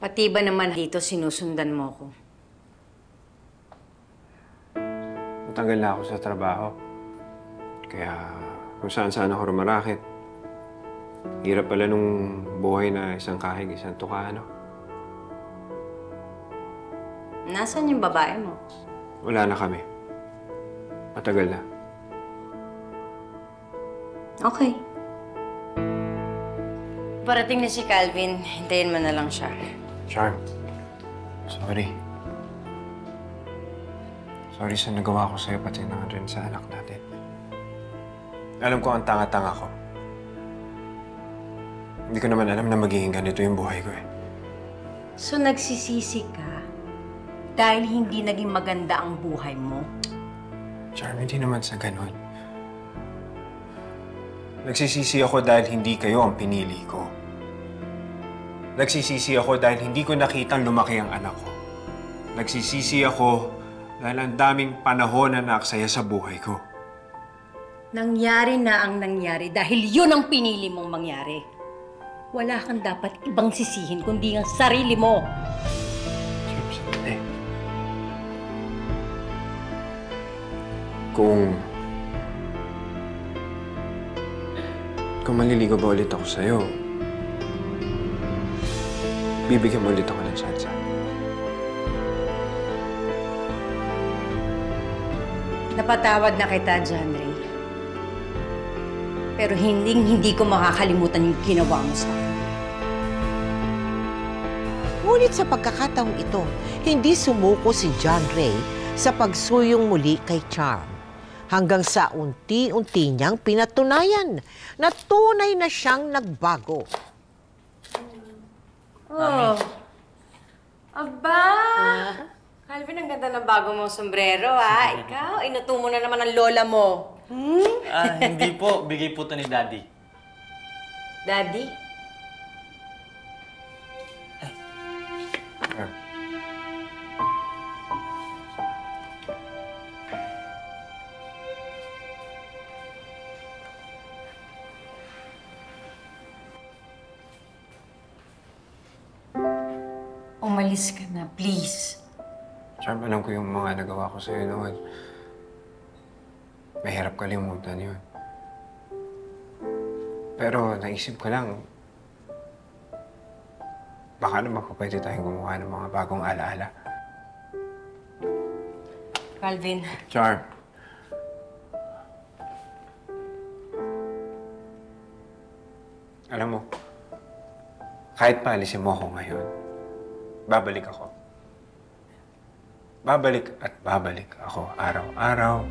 Pati ba naman dito sinusundan mo ko? Matagal na ako sa trabaho. Kaya kung saan-saan ako rumarakit. Hirap pala nung buhay na isang kahig, isang tuka, ano? Nasaan yung babae mo? Wala na kami. Matagal na. Okay. Parating na si Calvin. Hintayin mo na lang siya. Charm, sorry. Sorry sa nagawa ko sa'yo pati na rin sa anak natin. Alam ko ang tanga-tanga ko. Hindi ko naman alam na magiging ganito yung buhay ko eh. So nagsisisi ka dahil hindi naging maganda ang buhay mo? Charm, hindi naman sa ganun. Nagsisisi ako dahil hindi kayo ang pinili ko. Nagsisisi ako dahil hindi ko nakitang lumaki ang anak ko. Nagsisisi ako dahil ang daming panahon na naaksaya sa buhay ko. Nangyari na ang nangyari dahil yun ang pinili mong mangyari. Wala kang dapat ibang sisihin kundi ang sarili mo. Charm, sandali. Kung maliligo ba ulit ako sa'yo, bibigyan mo ulit ako ng tsansa. Napatawad na kita, John Ray. Pero hindi ko makakalimutan yung ginawa mo sa akin. Ngunit sa pagkakataong ito, hindi sumuko si John Ray sa pagsuyong muli kay Charm. Hanggang sa unti-unti niyang pinatunayan na tunay na siyang nagbago. Oh. Aba! Calvin, ang ganda ng bago mong sombrero, ha? Ikaw, inuto mo na naman ang lola mo. Hindi po. Bigay po ito ni Daddy. Daddy? Umalis ka na, please. Charm, alam ko yung mga nagawa ko sa'yo noon. Mahirap kalimutan yun. Pero naisip ko lang, baka naman pa pwede tayong gumawa ng mga bagong alaala. Calvin. Charm. Alam mo, kahit paalisin mo ako ngayon, babalik ako. Babalik at babalik ako araw-araw,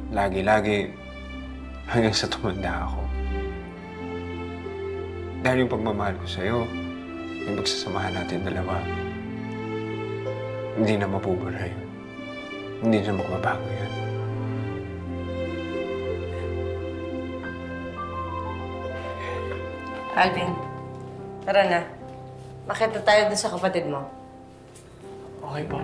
lagi-lagi, hanggang sa tumanda ako. Dahil yung pagmamahal ko sa'yo, yung pagsasamahan natin dalawa, hindi na mabubura yun. Hindi na magbabago yun. Calvin, tara na. Makita tayo doon sa kapatid mo. Okay po.